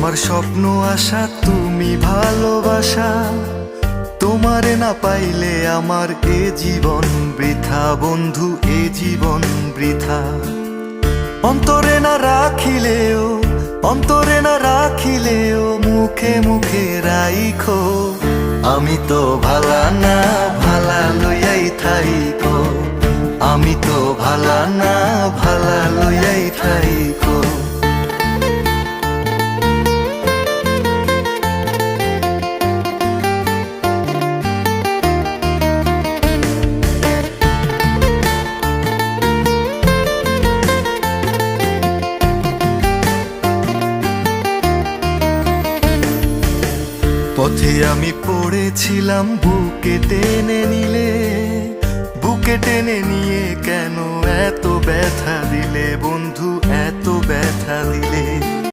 আমার স্বপ্ন আশা তুমি ভালোবাসা, তোমারে না পাইলে আমার এ জীবন বৃথা বন্ধু, এ জীবন বৃথা। অন্তরে না রাখিলেও, অন্তরে না রাখিলেও মুখে মুখে রাইখো। আমি তো ভালা না, ভালা লইয়াই থাইকো। আমি তো ভালা না, ভালা লইয়াই থাইকো। পথে আমি পড়েছিলাম, বুকে টেনে নিলে, বুকে টেনে নিয়ে কেন এত ব্যথা দিলে বন্ধু, এত ব্যথা দিলে।